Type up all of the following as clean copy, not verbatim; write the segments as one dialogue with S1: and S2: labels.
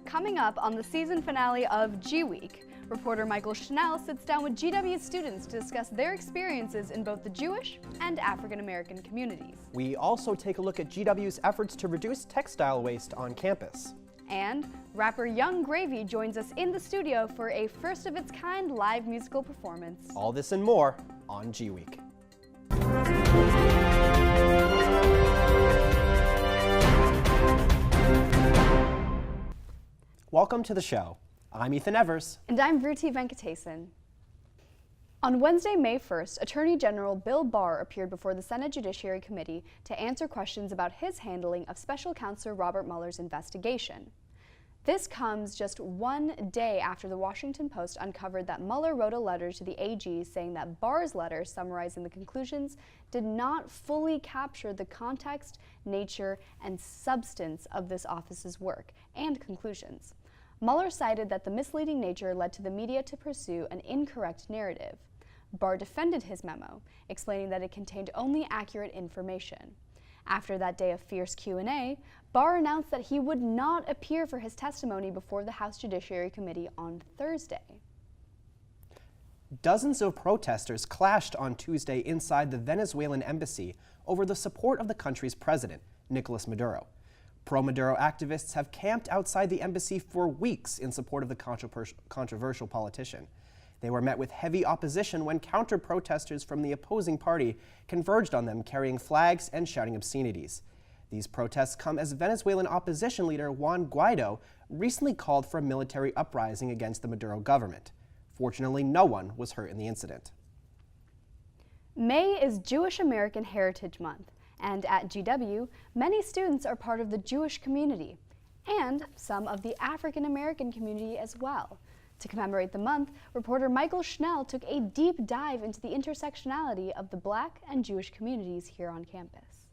S1: Coming up on the season finale of GWeek, reporter Michael Schnell sits down with GW students to discuss their experiences in both the Jewish and African American communities.
S2: We also take a look at GW's efforts to reduce textile waste on campus.
S1: And rapper Young Gravy joins us in the studio for a first-of-its-kind live musical performance.
S2: All this and more on GWeek. Welcome to the show. I'm Ethan Evers.
S1: And I'm Vruti Venkatesan. On Wednesday, May 1st, Attorney General Bill Barr appeared before the Senate Judiciary Committee to answer questions about his handling of Special Counsel Robert Mueller's investigation. This comes just one day after the Washington Post uncovered that Mueller wrote a letter to the AG saying that Barr's letter summarizing the conclusions did not fully capture the context, nature, and substance of this office's work and conclusions. Mueller cited that the misleading nature led to the media to pursue an incorrect narrative. Barr defended his memo, explaining that it contained only accurate information. After that day of fierce Q&A, Barr announced that he would not appear for his testimony before the House Judiciary Committee on Thursday.
S2: Dozens of protesters clashed on Tuesday inside the Venezuelan embassy over the support of the country's president, Nicolas Maduro. Pro-Maduro activists have camped outside the embassy for weeks in support of the controversial politician. They were met with heavy opposition when counter-protesters from the opposing party converged on them carrying flags and shouting obscenities. These protests come as Venezuelan opposition leader Juan Guaido recently called for a military uprising against the Maduro government. Fortunately, no one was hurt in the incident.
S1: May is Jewish American Heritage Month, and at GW, many students are part of the Jewish community, and some of the African American community as well. To commemorate the month, reporter Michael Schnell took a deep dive into the intersectionality of the Black and Jewish communities here on campus.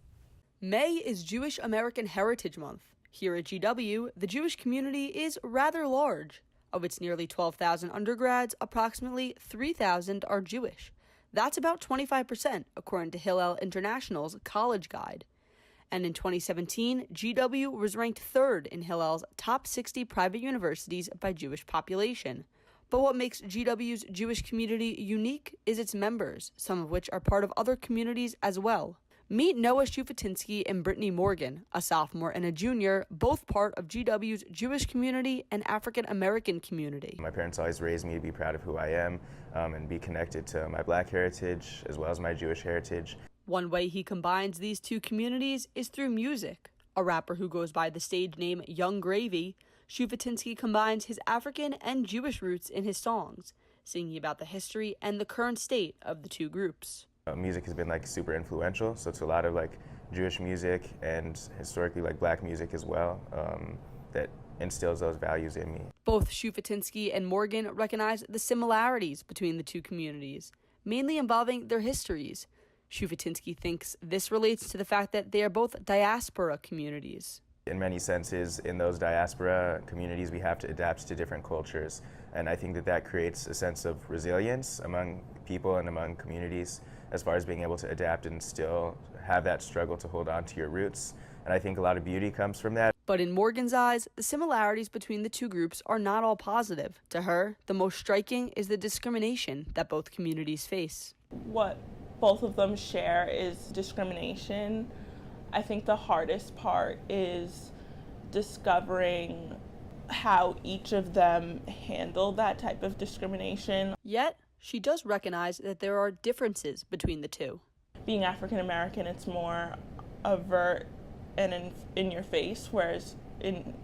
S3: May is Jewish American Heritage Month. Here at GW, the Jewish community is rather large. Of its nearly 12,000 undergrads, approximately 3,000 are Jewish. That's about 25%, according to Hillel International's College Guide. And in 2017, GW was ranked third in Hillel's top 60 private universities by Jewish population. But what makes GW's Jewish community unique is its members, some of which are part of other communities as well. Meet Noah Shufutinsky and Brittany Morgan, a sophomore and a junior, both part of GW's Jewish community and African American community.
S4: My parents always raised me to be proud of who I am and be connected to my Black heritage as well as my Jewish heritage.
S3: One way he combines these two communities is through music. A rapper who goes by the stage name Young Gravy, Shufutinsky combines his African and Jewish roots in his songs, singing about the history and the current state of the two groups.
S4: Music has been super influential, so it's a lot of Jewish music and historically Black music as well that instills those values in me.
S3: Both Shufutinsky and Morgan recognize the similarities between the two communities, mainly involving their histories. Shufutinsky thinks this relates to the fact that they are both diaspora communities.
S4: In many senses, in those diaspora communities, we have to adapt to different cultures, and I think that creates a sense of resilience among people and among communities as far as being able to adapt and still have that struggle to hold on to your roots. And I think a lot of beauty comes from that.
S3: But in Morgan's eyes, the similarities between the two groups are not all positive. To her, the most striking is the discrimination that both communities face.
S5: What both of them share is discrimination. I think the hardest part is discovering how each of them handle that type of discrimination.
S3: Yet, she does recognize that there are differences between the two.
S5: Being African American, it's more overt and in your face, whereas in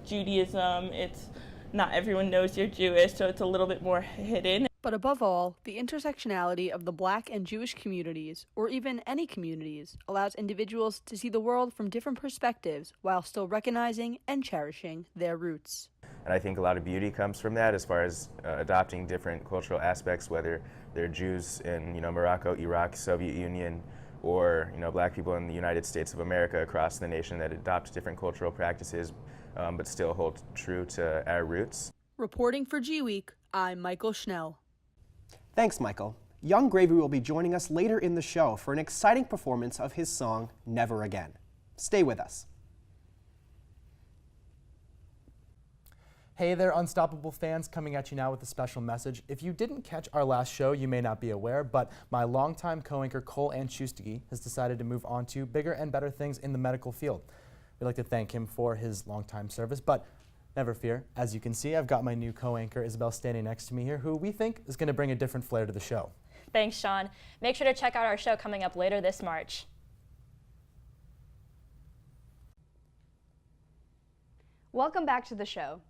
S5: Judaism, it's not everyone knows you're Jewish, so it's a little bit more hidden.
S3: But above all, the intersectionality of the Black and Jewish communities, or even any communities, allows individuals to see the world from different perspectives while still recognizing and cherishing their roots.
S4: And I think a lot of beauty comes from that as far as adopting different cultural aspects, whether they're Jews in Morocco, Iraq, Soviet Union, or Black people in the United States of America across the nation that adopt different cultural practices but still hold true to our roots.
S3: Reporting for GWeek, I'm Michael Schnell.
S2: Thanks, Michael. Young Gravy will be joining us later in the show for an exciting performance of his song, Never Again. Stay with us.
S6: Hey there, Unstoppable fans, coming at you now with a special message. If you didn't catch our last show, you may not be aware, but my longtime co-anchor Cole Anschustige has decided to move on to bigger and better things in the medical field. We'd like to thank him for his longtime service, but never fear. As you can see, I've got my new co-anchor Isabel standing next to me here, who we think is going to bring a different flair to the show.
S7: Thanks, Sean. Make sure to check out our show coming up later this March.
S1: Welcome back to the show.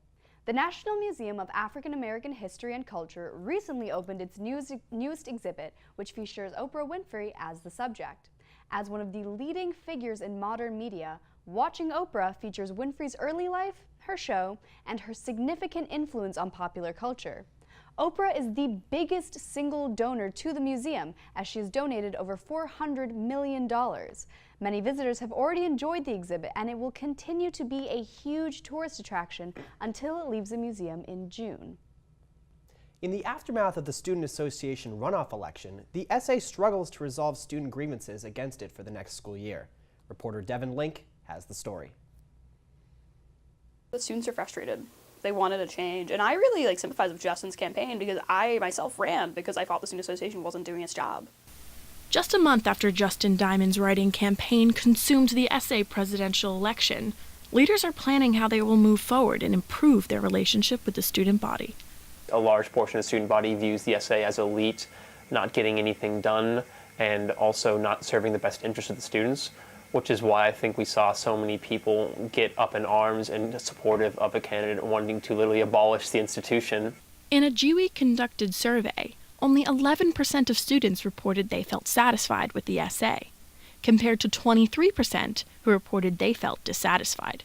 S1: The National Museum of African American History and Culture recently opened its newest exhibit, which features Oprah Winfrey as the subject. As one of the leading figures in modern media, Watching Oprah features Winfrey's early life, her show, and her significant influence on popular culture. Oprah is the biggest single donor to the museum, as she has donated over $400 million. Many visitors have already enjoyed the exhibit, and it will continue to be a huge tourist attraction until it leaves the museum in June.
S2: In the aftermath of the Student Association runoff election, the SA struggles to resolve student grievances against it for the next school year. Reporter Devin Link has the story.
S8: The students are frustrated. They wanted a change, and I really sympathize with Justin's campaign because I myself ran because I thought the Student Association wasn't doing its job.
S9: Just a month after Justin Diamond's writing campaign consumed the SA presidential election, leaders are planning how they will move forward and improve their relationship with the student body.
S10: A large portion of the student body views the SA as elite, not getting anything done, and also not serving the best interest of the students, which is why I think we saw so many people get up in arms and supportive of a candidate wanting to literally abolish the institution.
S9: In a GWeek conducted survey, only 11% of students reported they felt satisfied with the SA, compared to 23% who reported they felt dissatisfied.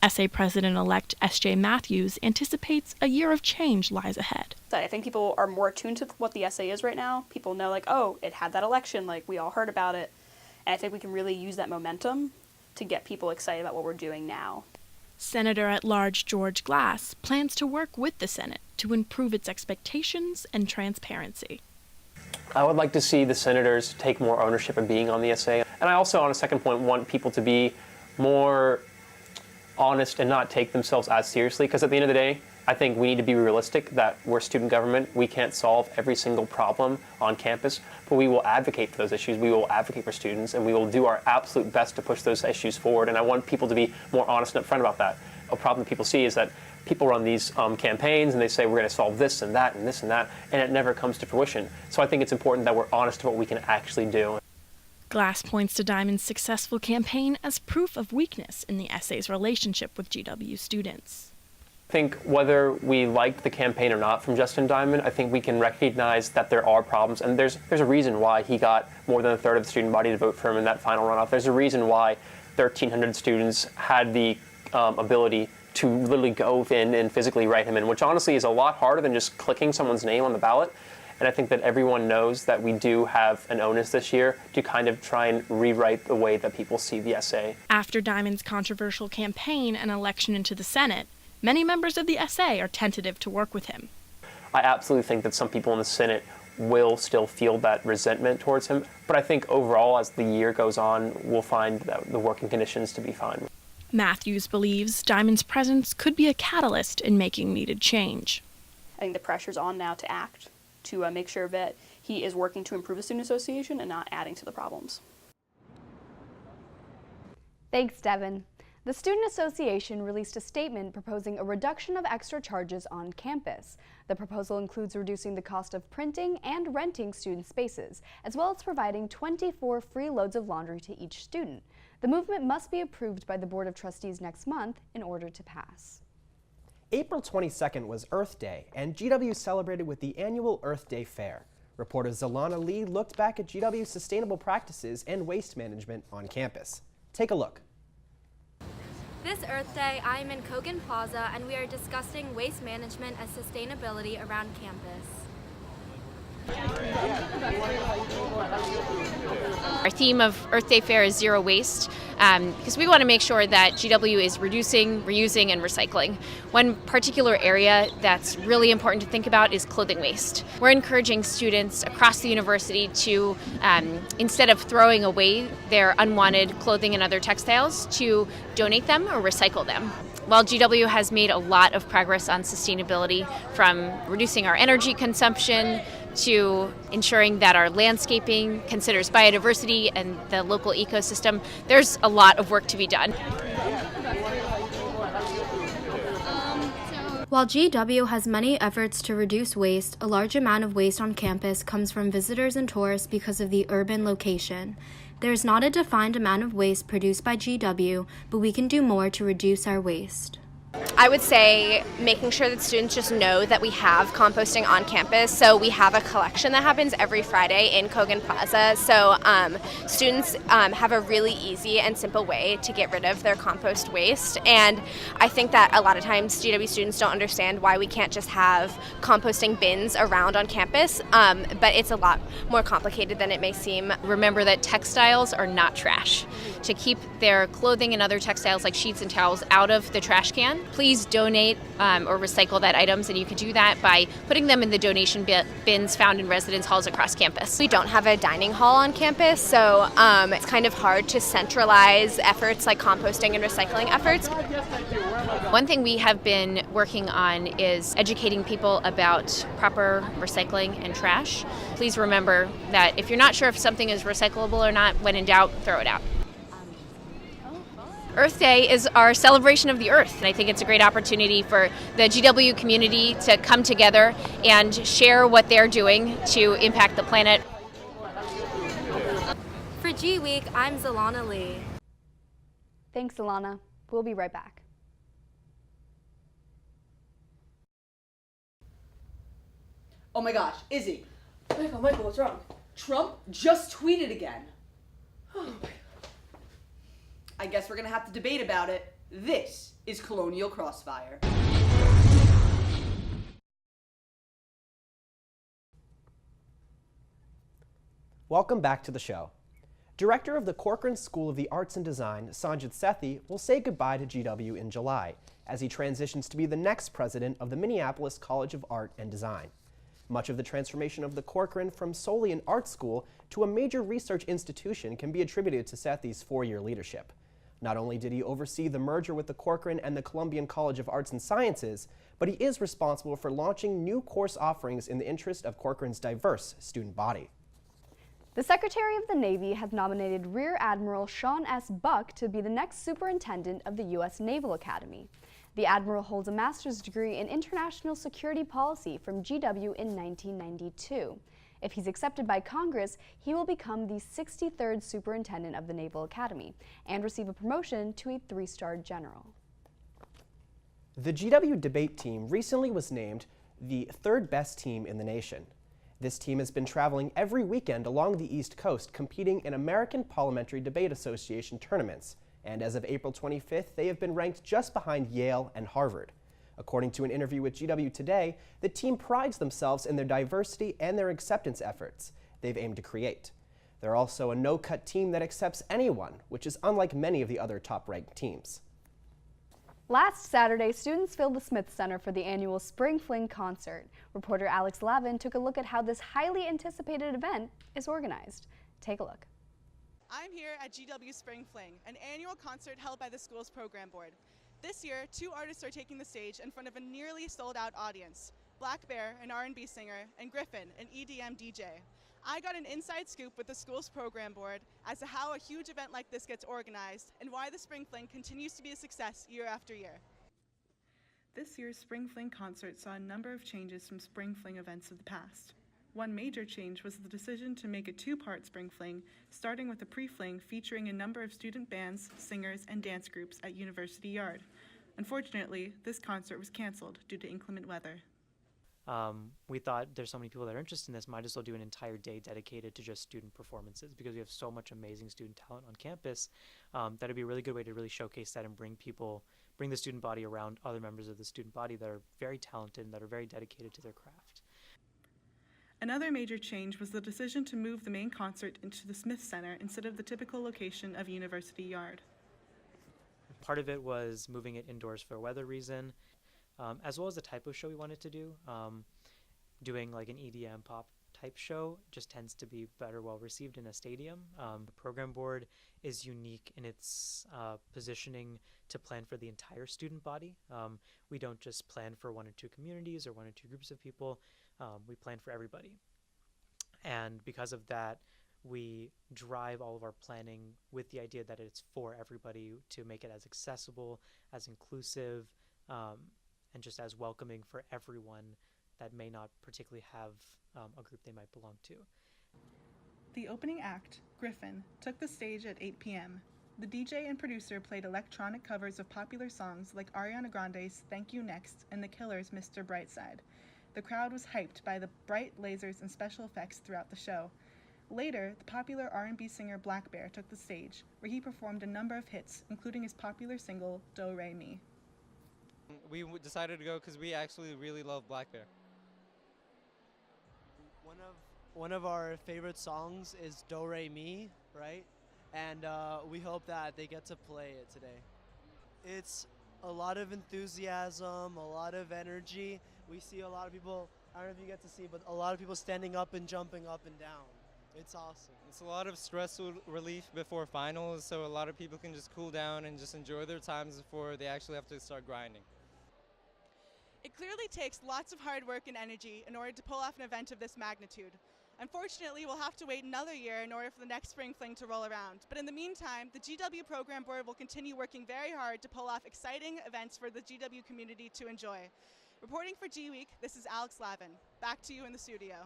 S9: SA President-elect S.J. Matthews anticipates a year of change lies ahead.
S8: I think people are more attuned to what the SA is right now. People know, oh, it had that election, we all heard about it. And I think we can really use that momentum to get people excited about what we're doing now.
S9: Senator-at-Large George Glass plans to work with the Senate to improve its expectations and transparency.
S10: I would like to see the senators take more ownership of being on the SA. And I also, on a second point, want people to be more honest and not take themselves as seriously, because at the end of the day, I think we need to be realistic that we're student government. We can't solve every single problem on campus, but we will advocate for those issues. We will advocate for students, and we will do our absolute best to push those issues forward. And I want people to be more honest and upfront about that. A problem that people see is that people run these campaigns and they say we're going to solve this and that and this and that, and it never comes to fruition. So I think it's important that we're honest about what we can actually do.
S9: Glass points to Diamond's successful campaign as proof of weakness in the SA's relationship with GW students.
S10: I think whether we liked the campaign or not from Justin Diamond, I think we can recognize that there are problems, and there's a reason why he got more than a third of the student body to vote for him in that final runoff. There's a reason why 1,300 students had the ability to literally go in and physically write him in, which honestly is a lot harder than just clicking someone's name on the ballot. And I think that everyone knows that we do have an onus this year to kind of try and rewrite the way that people see the SA.
S9: After Diamond's controversial campaign and election into the Senate, many members of the SA are tentative to work with him.
S10: I absolutely think that some people in the Senate will still feel that resentment towards him, but I think overall, as the year goes on, we'll find the working conditions to be fine.
S9: Matthews believes Diamond's presence could be a catalyst in making needed change.
S8: I think the pressure's on now to act, to make sure that he is working to improve the Student Association and not adding to the problems.
S1: Thanks, Devin. The Student Association released a statement proposing a reduction of extra charges on campus. The proposal includes reducing the cost of printing and renting student spaces, as well as providing 24 free loads of laundry to each student. The movement must be approved by the Board of Trustees next month in order to pass.
S2: April 22nd was Earth Day, and GW celebrated with the annual Earth Day Fair. Reporter Zalana Lee looked back at GW's sustainable practices and waste management on campus. Take a look.
S11: This Earth Day, I am in Kogan Plaza, and we are discussing waste management and sustainability around campus.
S12: Our theme of Earth Day Fair is zero waste because we want to make sure that GW is reducing, reusing, and recycling. One particular area that's really important to think about is clothing waste. We're encouraging students across the university to, instead of throwing away their unwanted clothing and other textiles, to donate them or recycle them. While GW has made a lot of progress on sustainability, from reducing our energy consumption to ensuring that our landscaping considers biodiversity and the local ecosystem, there's a lot of work to be done.
S11: While GW has many efforts to reduce waste, a large amount of waste on campus comes from visitors and tourists because of the urban location. There is not a defined amount of waste produced by GW, but we can do more to reduce our waste.
S13: I would say making sure that students just know that we have composting on campus. So we have a collection that happens every Friday in Kogan Plaza. So students have a really easy and simple way to get rid of their compost waste. And I think that a lot of times GW students don't understand why we can't just have composting bins around on campus, but it's a lot more complicated than it may seem.
S12: Remember that textiles are not trash. To keep their clothing and other textiles like sheets and towels out of the trash can, please donate or recycle that items, and you can do that by putting them in the donation bins found in residence halls across campus.
S13: We don't have a dining hall on campus, so it's kind of hard to centralize efforts like composting and recycling efforts.
S12: One thing we have been working on is educating people about proper recycling and trash. Please remember that if you're not sure if something is recyclable or not, when in doubt, throw it out. Earth Day is our celebration of the Earth, and I think it's a great opportunity for the GW community to come together and share what they're doing to impact the planet.
S11: For GWeek, I'm Zalana Lee.
S1: Thanks, Alana. We'll be right back.
S3: Oh my gosh, Izzy. Michael, what's wrong? Trump just tweeted again. Oh my God. I guess we're gonna have to debate about it. This is Colonial Crossfire.
S2: Welcome back to the show. Director of the Corcoran School of the Arts and Design, Sanjit Sethi, will say goodbye to GW in July as he transitions to be the next president of the Minneapolis College of Art and Design. Much of the transformation of the Corcoran from solely an art school to a major research institution can be attributed to Sethi's 4-year leadership. Not only did he oversee the merger with the Corcoran and the Columbian College of Arts and Sciences, but he is responsible for launching new course offerings in the interest of Corcoran's diverse student body.
S1: The Secretary of the Navy has nominated Rear Admiral Sean S. Buck to be the next superintendent of the U.S. Naval Academy. The Admiral holds a master's degree in international security policy from GW in 1992. If he's accepted by Congress, he will become the 63rd superintendent of the Naval Academy and receive a promotion to a 3-star general.
S2: The GW debate team recently was named the 3rd best team in the nation. This team has been traveling every weekend along the East Coast competing in American Parliamentary Debate Association tournaments, and as of April 25th, they have been ranked just behind Yale and Harvard. According to an interview with GW Today, the team prides themselves in their diversity and their acceptance efforts they've aimed to create. They're also a no-cut team that accepts anyone, which is unlike many of the other top-ranked teams.
S1: Last Saturday, students filled the Smith Center for the annual Spring Fling concert. Reporter Alex Lavin took a look at how this highly anticipated event is organized. Take a look.
S14: I'm here at GW Spring Fling, an annual concert held by the school's program board. This year, 2 artists are taking the stage in front of a nearly sold-out audience: Black Bear, an R&B singer, and Griffin, an EDM DJ. I got an inside scoop with the school's program board as to how a huge event like this gets organized and why the Spring Fling continues to be a success year after year. This year's Spring Fling concert saw a number of changes from Spring Fling events of the past. One major change was the decision to make a 2-part Spring Fling, starting with a pre-fling featuring a number of student bands, singers, and dance groups at University Yard. Unfortunately, this concert was canceled due to inclement weather.
S15: We thought there's so many people that are interested in this, might as well do an entire day dedicated to just student performances, because we have so much amazing student talent on campus. That'd be a really good way to really showcase that and bring the student body around other members of the student body that are very talented and that are very dedicated to their craft.
S14: Another major change was the decision to move the main concert into the Smith Center instead of the typical location of University Yard.
S15: Part of it was moving it indoors for a weather reason, as well as the type of show we wanted to do. Doing like an EDM pop type show just tends to be better well received in a stadium. The program board is unique in its positioning to plan for the entire student body. We don't just plan for one or two communities or one or two groups of people. We plan for everybody. And because of that, we drive all of our planning with the idea that it's for everybody, to make it as accessible, as inclusive, and just as welcoming for everyone that may not particularly have a group they might belong to.
S14: The opening act, Griffin, took the stage at 8 p.m. The DJ and producer played electronic covers of popular songs like Ariana Grande's Thank You Next and The Killers' Mr. Brightside. The crowd was hyped by the bright lasers and special effects throughout the show. Later, the popular R&B singer Black Bear took the stage, where he performed a number of hits, including his popular single, Do Re Mi.
S16: We decided to go because we actually really love Black Bear.
S17: One of our favorite songs is Do Re Mi, right? And we hope that they get to play it today. It's a lot of enthusiasm, a lot of energy. We see a lot of people, I don't know if you get to see, but a lot of people standing up and jumping up and down. It's awesome.
S16: It's a lot of stress relief before finals, so a lot of people can just cool down and just enjoy their times before they actually have to start grinding.
S14: It clearly takes lots of hard work and energy in order to pull off an event of this magnitude. Unfortunately, we'll have to wait another year in order for the next Spring Fling to roll around. But in the meantime, the GW Program Board will continue working very hard to pull off exciting events for the GW community to enjoy. Reporting for GWeek, this is Alex Lavin. Back to you in the studio.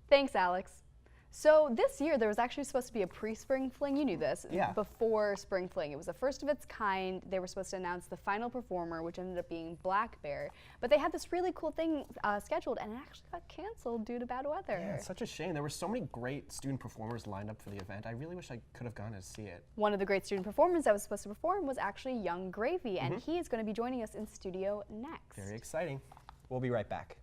S1: Thanks, Alex. So this year there was actually supposed to be a pre-Spring Fling. You knew this.
S2: Yeah.
S1: Before Spring Fling. It was the first of its kind. They were supposed to announce the final performer, which ended up being Black Bear. But they had this really cool thing scheduled, and it actually got canceled due to bad weather.
S2: Yeah, it's such a shame. There were so many great student performers lined up for the event. I really wish I could have gone to see it.
S1: One of the great student performers that was supposed to perform was actually Young Gravy, and he is going to be joining us in studio next.
S2: Very exciting. We'll be right back.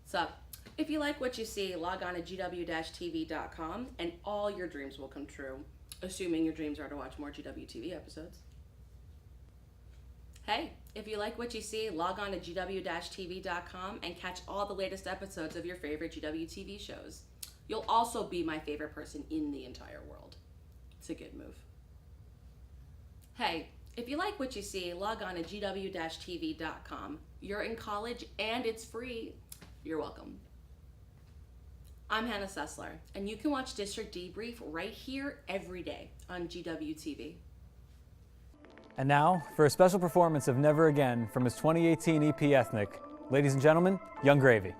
S18: Sup? If you like what you see, log on to GW-TV.com and all your dreams will come true, assuming your dreams are to watch more GW TV episodes. Hey, if you like what you see, log on to GW-TV.com and catch all the latest episodes of your favorite GW TV shows. You'll also be my favorite person in the entire world. It's a good move. Hey, if you like what you see, log on to GW-TV.com. You're in college and it's free. You're welcome. I'm Hannah Sessler, and you can watch District Debrief right here every day on GW TV.
S19: And now, for a special performance of Never Again from his 2018 EP Ethnic, ladies and gentlemen, Young Gravy.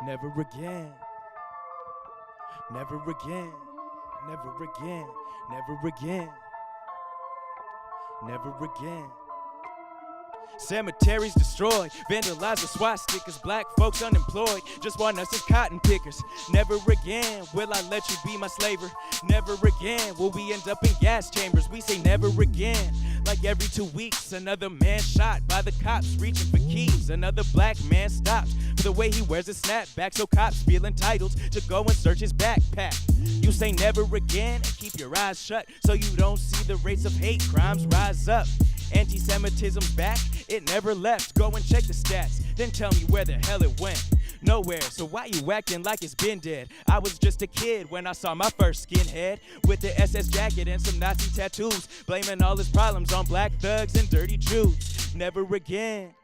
S20: Never again. Never again. Never again. Never again. Never again. Cemeteries destroyed, vandalized with swastikas, black folks unemployed, just want us as cotton pickers. Never again will I let you be my slaver. Never again will we end up in gas chambers. We say never again. Like every 2 weeks, another man shot by the cops reaching for keys. Another black man stopped for the way he wears a snapback, so cops feel entitled to go and search his backpack. You say never again and keep your eyes shut so you don't see the rates of hate crimes rise up. Anti-Semitism's back, it never left. Go and check the stats, then tell me where the hell it went. Nowhere, so why you acting like it's been dead? I was just a kid when I saw my first skinhead with the SS jacket and some Nazi tattoos, blaming all his problems on black thugs and dirty Jews. Never again.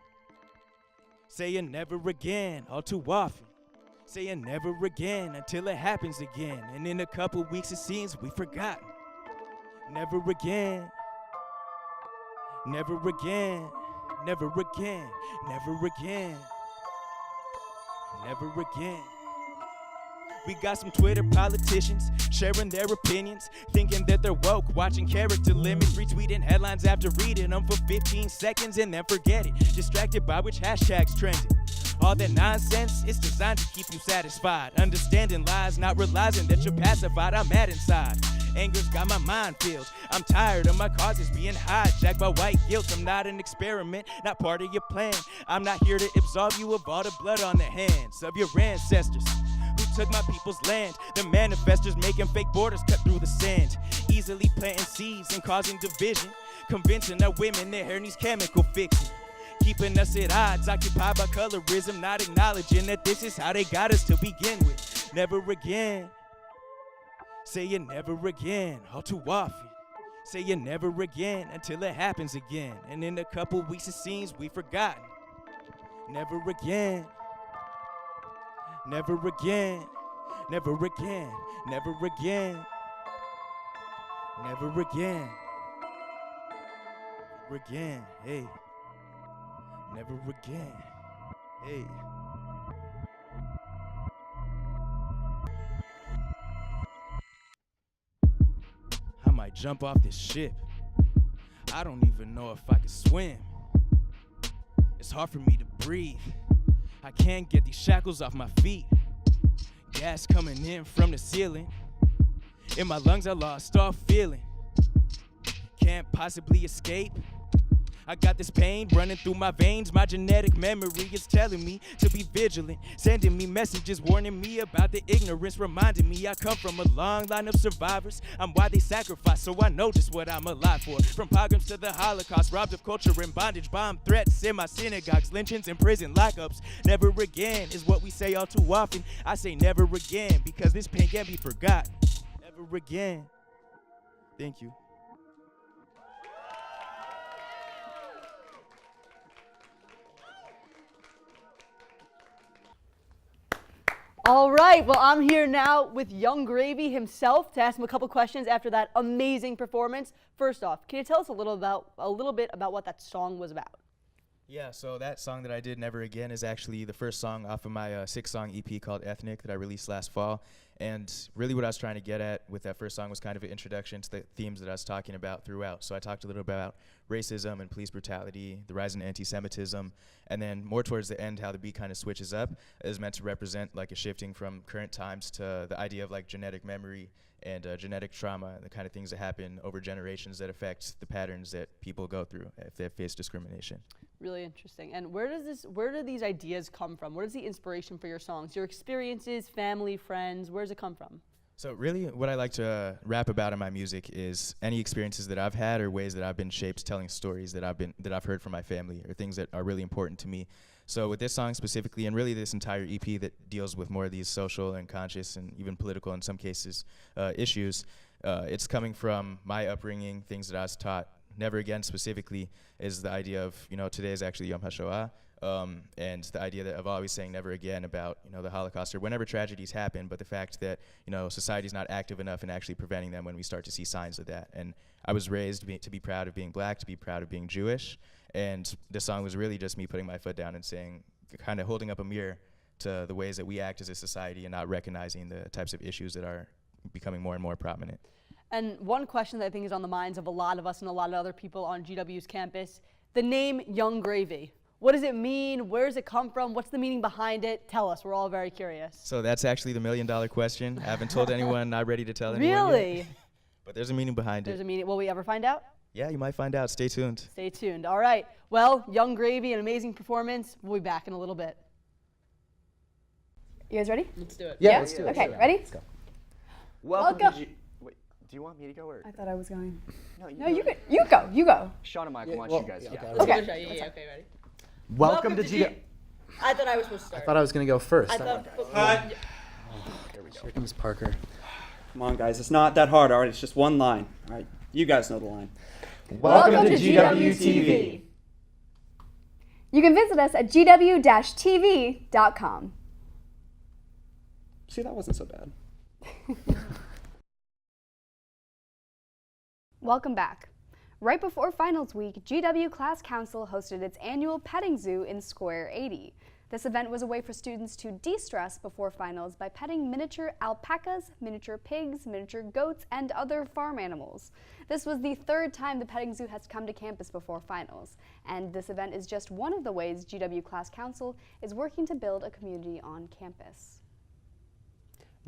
S20: Saying never again, all too often. Saying never again until it happens again. And in a couple weeks it seems we've forgotten. Never again. Never again. Never again. Never again. Never again. We got some Twitter politicians sharing their opinions, thinking that they're woke, watching character limits, retweeting headlines after reading them for 15 seconds and then forget it, distracted by which hashtags trending. All that nonsense is designed to keep you satisfied, understanding lies, not realizing that you're pacified. I'm mad inside. Anger's got my mind filled. I'm tired of my causes being hijacked by white guilt. I'm not an experiment, not part of your plan. I'm not here to absolve you of all the blood on the hands of your ancestors who took my people's land. The manifestors making fake borders cut through the sand, easily planting seeds and causing division, convincing our women their hair needs chemical fixing, keeping us at odds, occupied by colorism, not acknowledging that this is how they got us to begin with. Never again. Say it never again, all too often. Say it never again until it happens again. And in a couple weeks it seems we've forgotten. Never again. Never again. Never again. Never again. Never again. Never again. Hey. Never again. Hey. I might jump off this ship. I don't even know if I can swim. It's hard for me to breathe. I can't get these shackles off my feet. Gas coming in from the ceiling. In my lungs I lost all feeling. Can't possibly escape. I got this pain running through my veins. My genetic memory is telling me to be vigilant, sending me messages warning me about the ignorance, reminding me I come from a long line of survivors. I'm why they sacrifice, so I know just what I'm alive for. From pogroms to the Holocaust, robbed of culture and bondage, bomb threats in my synagogues, lynchings and prison lockups. Never again is what we say all too often. I say never again because this pain can't be forgotten. Never again. Thank you.
S3: All right, well, I'm here now with Young Gravy himself to ask him a couple questions after that amazing performance. First off, can you tell us a little bit about what that song was about?
S4: Yeah, so that song that I did, Never Again, is actually the first song off of my 6-song EP called Ethnic that I released last fall. And really what I was trying to get at with that first song was kind of an introduction to the themes that I was talking about throughout. So I talked a little bit about racism and police brutality, the rise in anti-Semitism, and then more towards the end how the beat kind of switches up is meant to represent like a shifting from current times to the idea of like genetic memory and genetic trauma, and the kind of things that happen over generations that affect the patterns that people go through if they face discrimination.
S3: Really interesting. And where do these ideas come from? Where is the inspiration for your songs? Your experiences, family, friends, where does it come from?
S4: So really what I like to rap about in my music is any experiences that I've had or ways that I've been shaped telling stories that I've heard from my family or things that are really important to me. So with this song specifically, and really this entire EP that deals with more of these social and conscious and even political in some cases issues, it's coming from my upbringing, things that I was taught. Never Again specifically is the idea of, today is actually Yom HaShoah, and the idea of always saying never again about, the Holocaust or whenever tragedies happen, but the fact that, society's not active enough in actually preventing them when we start to see signs of that. And I was raised to be proud of being black, to be proud of being Jewish, and this song was really just me putting my foot down and saying, kind of holding up a mirror to the ways that we act as a society and not recognizing the types of issues that are becoming more and more prominent.
S3: And one question that I think is on the minds of a lot of us and a lot of other people on GW's campus, the name Young Gravy. What does it mean? Where does it come from? What's the meaning behind it? Tell us. We're all very curious.
S4: So that's actually the $1 million question. I haven't told anyone, not ready to tell anyone
S3: Really?
S4: yet. But there's a meaning behind
S3: There's
S4: it.
S3: a meaning. Will we ever find out?
S4: Yeah, you might find out. Stay tuned.
S3: Stay tuned. All right. Well, Young Gravy, an amazing performance. We'll be back in a little bit.
S1: You guys ready?
S3: Let's do it.
S1: Yeah, let's do it. Okay, ready?
S21: Let's go.
S1: Welcome.
S21: Wait, do you want me to go or?
S1: I thought I was going.
S21: No,
S1: you go. You go. You go.
S21: Sean and Mike
S1: Yeah,
S21: want
S1: well,
S21: you guys.
S1: yeah,
S21: Yeah.
S1: okay.
S3: Okay, ready?
S21: Welcome to GW.
S3: I thought I was supposed to start.
S21: I thought I was gonna go first.
S3: I thought.
S21: Here we go. Here comes Parker.
S22: Come on, guys. It's not that hard, all right? It's just one line. All right. You guys know the line.
S21: Welcome to GWTV.
S1: You can visit us at gw-tv.com.
S22: See, that wasn't so bad.
S1: Welcome back. Right before finals week, GW Class Council hosted its annual petting zoo in Square 80. This event was a way for students to de-stress before finals by petting miniature alpacas, miniature pigs, miniature goats, and other farm animals. This was the third time the petting zoo has come to campus before finals, and this event is just one of the ways GW Class Council is working to build a community on campus.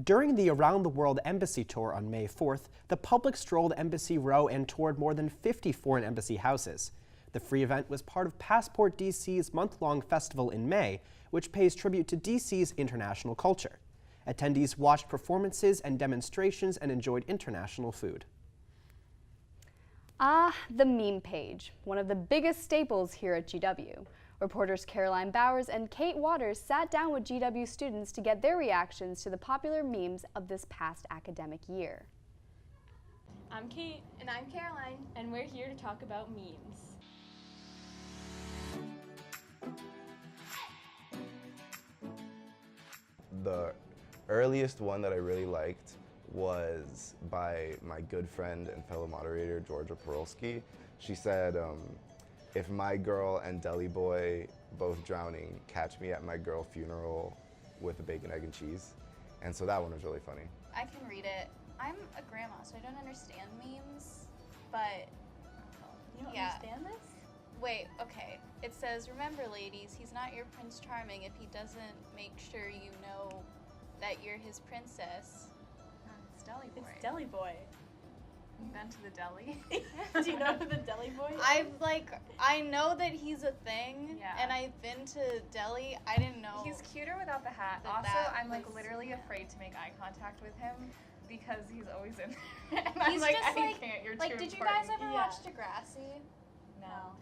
S2: During the Around the World Embassy Tour on May 4th, the public strolled Embassy Row and toured more than 50 foreign embassy houses. The free event was part of Passport DC's month-long festival in May, which pays tribute to DC's international culture. Attendees watched performances and demonstrations and enjoyed international food.
S1: The meme page, one of the biggest staples here at GW. Reporters Caroline Bowers and Kate Waters sat down with GW students to get their reactions to the popular memes of this past academic year.
S5: I'm Kate.
S6: And I'm Caroline.
S5: And we're here to talk about memes.
S23: The earliest one that I really liked was by my good friend and fellow moderator, Georgia Perolsky. She said, if my girl and Deli Boy both drowning, catch me at my girl funeral with a bacon, egg, and cheese. And so that one was really funny.
S6: I can read it. I'm a grandma, so I don't understand memes, but
S5: You don't
S6: yeah.
S5: understand this?
S6: Wait, okay. It says, remember ladies, he's not your Prince Charming if he doesn't make sure you know that you're his princess. It's Deli Boy.
S5: It's Deli Boy.
S6: You've been to the deli?
S5: Do you know who the Deli Boy is?
S6: I know that he's a thing,
S24: Yeah.
S6: and I've been to deli. I didn't know.
S24: He's cuter without the hat.
S6: that
S24: Also,
S6: that
S24: I'm like
S6: was-
S24: literally afraid to make eye contact with him because he's always in there. And I'm
S6: He's
S24: like,
S6: just
S24: I can't, you're
S6: like,
S24: too
S6: did you
S24: important.
S6: guys ever watch Degrassi?
S24: No.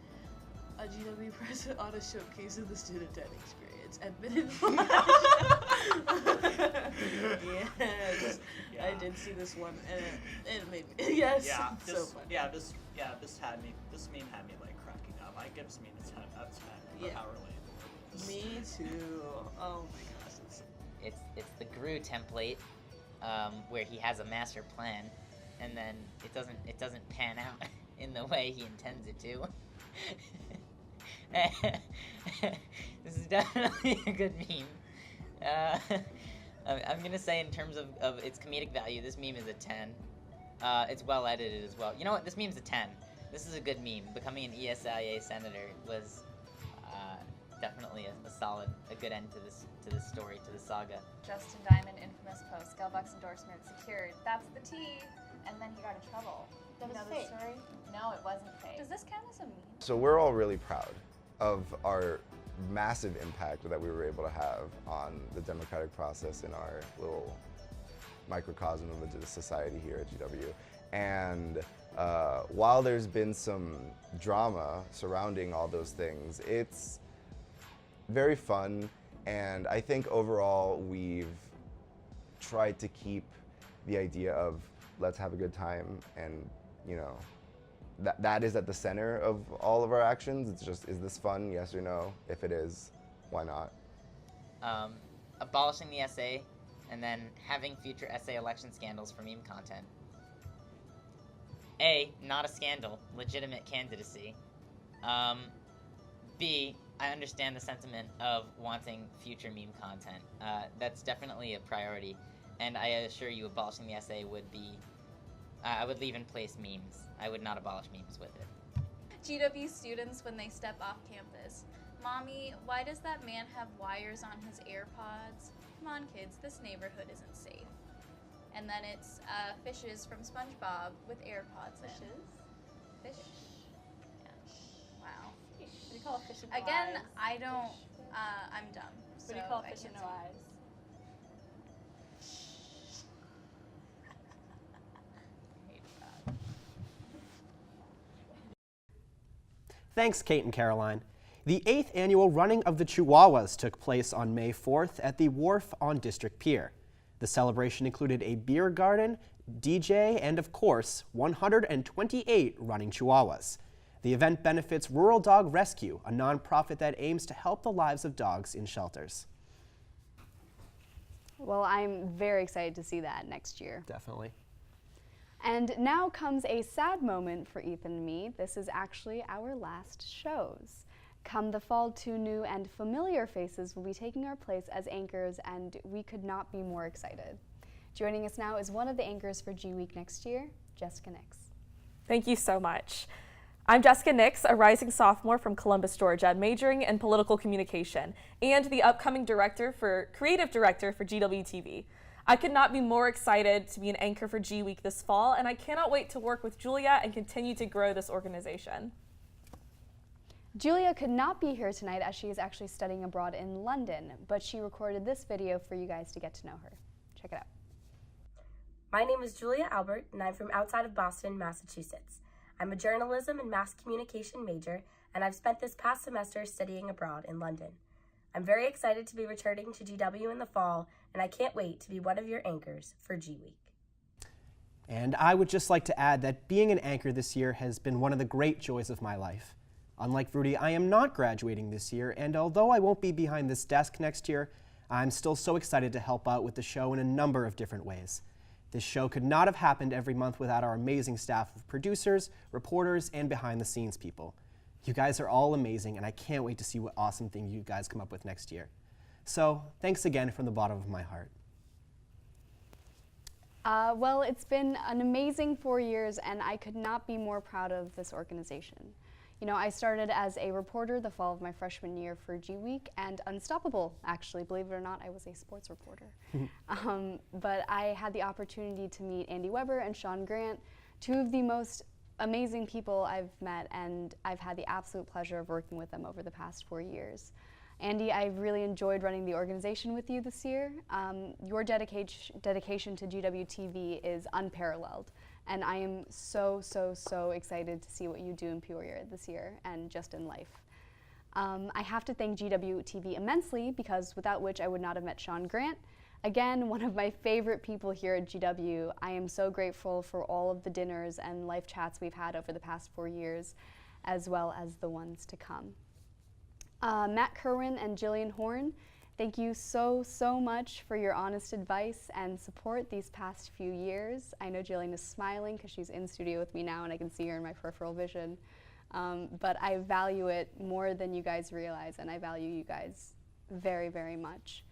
S25: A GW present on a showcase of the student dining experience. Admitted. Yes, I did see this one, and it made me. Yes,
S26: Yeah,
S25: it's so
S26: this,
S25: fun.
S26: this meme had me like cracking up. I give this meme a 10 out of 10 for how relatable.
S25: Me too. Oh my gosh.
S27: It's the GRU template where he has a master plan, and then it doesn't pan out in the way he intends it to. This is definitely a good meme. I'm gonna say in terms of its comedic value, this meme is a 10. It's well edited as well. You know what? This meme's a 10. This is a good meme. Becoming an ESIA senator was definitely a good end to this story, to this saga.
S24: Justin Diamond, infamous post, Gelbuck's endorsement secured. That's the tea. And then he got in trouble.
S6: That was
S24: you know
S6: fake.
S24: the story? No, it wasn't fake.
S6: Does this count as a meme?
S23: So we're all really proud of our massive impact that we were able to have on the democratic process in our little microcosm of a society here at GW. And while there's been some drama surrounding all those things, it's very fun, and I think overall we've tried to keep the idea of let's have a good time, and you know, that is at the center of all of our actions. It's just, is this fun, yes or no? If it is, why not?
S27: Abolishing the essay, and then having future essay election scandals for meme content. A, not a scandal, legitimate candidacy. B, I understand the sentiment of wanting future meme content. That's definitely a priority, and I assure you abolishing the essay would be, I would leave in place memes. I would not abolish memes with it.
S6: GW students when they step off campus. Mommy, why does that man have wires on his AirPods? Come on, kids, this neighborhood isn't safe. And then it's fishes from SpongeBob with AirPods in. Fish? Yeah. Wow.
S5: What do you call a fish with no
S6: Again,
S5: eyes?
S6: I don't, I'm dumb.
S5: What do you call a
S6: I
S5: fish with
S6: can't
S5: no
S6: say.
S5: eyes?
S2: Thanks, Kate and Caroline. The 8th annual Running of the Chihuahuas took place on May 4th at the Wharf on District Pier. The celebration included a beer garden, DJ, and of course, 128 running Chihuahuas. The event benefits Rural Dog Rescue, a nonprofit that aims to help the lives of dogs in shelters.
S1: Well, I'm very excited to see that next year.
S2: Definitely.
S1: And now comes a sad moment for Ethan and me. This is actually our last shows. Come the fall, 2 new and familiar faces will be taking our place as anchors, and we could not be more excited. Joining us now is one of the anchors for GWeek next year, Jessica Nix.
S28: Thank you so much. I'm Jessica Nix, a rising sophomore from Columbus, Georgia, majoring in political communication, and the upcoming creative director for GWTV. I could not be more excited to be an anchor for GWeek this fall, and I cannot wait to work with Julia and continue to grow this organization.
S1: Julia could not be here tonight as she is actually studying abroad in London, but she recorded this video for you guys to get to know her. Check it out.
S7: My name is Julia Albert, and I'm from outside of Boston, Massachusetts. I'm a journalism and mass communication major, and I've spent this past semester studying abroad in London. I'm very excited to be returning to GW in the fall, and I can't wait to be one of your anchors for GWeek.
S2: And I would just like to add that being an anchor this year has been one of the great joys of my life. Unlike Rudy, I am not graduating this year, and although I won't be behind this desk next year, I'm still so excited to help out with the show in a number of different ways. This show could not have happened every month without our amazing staff of producers, reporters, and behind-the-scenes people. You guys are all amazing, and I can't wait to see what awesome thing you guys come up with next year. So, thanks again from the bottom of my heart.
S1: Well, it's been an amazing 4 years, and I could not be more proud of this organization. You know, I started as a reporter the fall of my freshman year for GWeek, and Unstoppable, actually, believe it or not, I was a sports reporter. But I had the opportunity to meet Andy Weber and Sean Grant, two of the most amazing people I've met, and I've had the absolute pleasure of working with them over the past 4 years. Andy, I've really enjoyed running the organization with you this year. Your dedication to GWTV is unparalleled. And I am so excited to see what you do in Peoria this year and just in life. I have to thank GWTV immensely, because without which I would not have met Sean Grant. Again, one of my favorite people here at GW. I am so grateful for all of the dinners and life chats we've had over the past 4 years, as well as the ones to come. Matt Kerwin and Jillian Horn, thank you so much for your honest advice and support these past few years. I know Jillian is smiling because she's in studio with me now and I can see her in my peripheral vision. But I value it more than you guys realize, and I value you guys very much.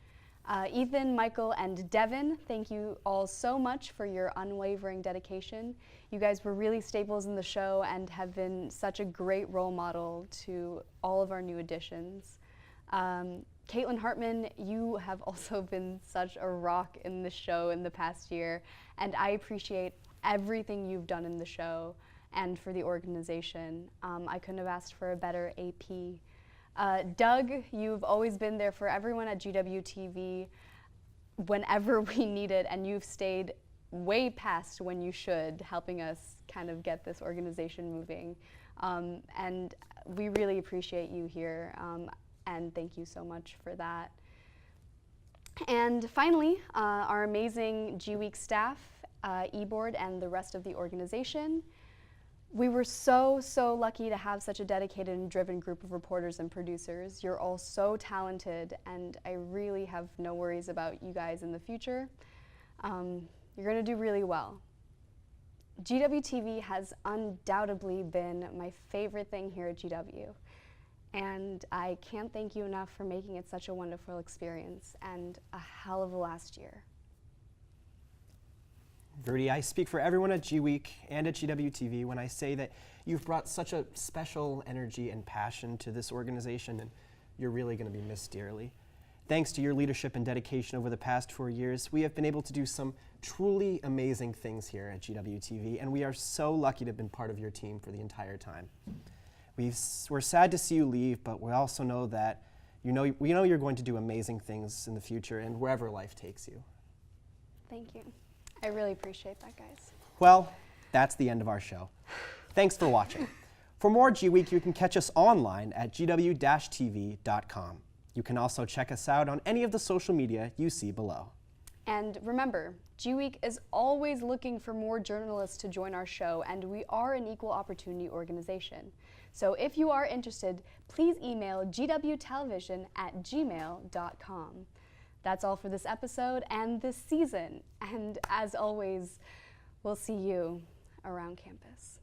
S1: Ethan, Michael, and Devin, thank you all so much for your unwavering dedication. You guys were really staples in the show and have been such a great role model to all of our new additions. Caitlin Hartman, you have also been such a rock in the show in the past year, and I appreciate everything you've done in the show and for the organization. I couldn't have asked for a better AP. Doug, you've always been there for everyone at GWTV whenever we need it, and you've stayed way past when you should, helping us kind of get this organization moving. And we really appreciate you here, and thank you so much for that. And finally, our amazing GWeek staff, eBoard, and the rest of the organization. We were so lucky to have such a dedicated and driven group of reporters and producers. You're all so talented, and I really have no worries about you guys in the future. You're gonna do really well. GWTV has undoubtedly been my favorite thing here at GW, and I can't thank you enough for making it such a wonderful experience and a hell of a last year.
S2: Verdi, I speak for everyone at GWeek and at GWTV when I say that you've brought such a special energy and passion to this organization, and you're really going to be missed dearly. Thanks to your leadership and dedication over the past 4 years, we have been able to do some truly amazing things here at GWTV, and we are so lucky to have been part of your team for the entire time. We're sad to see you leave, but we also know that we know you're going to do amazing things in the future and wherever life takes you.
S1: Thank you. I really appreciate that, guys.
S2: Well, that's the end of our show. Thanks for watching. For more GWeek, you can catch us online at gw-tv.com. You can also check us out on any of the social media you see below.
S1: And remember, GWeek is always looking for more journalists to join our show, and we are an equal opportunity organization. So if you are interested, please email gwtelevision@gmail.com. That's all for this episode and this season. And as always, we'll see you around campus.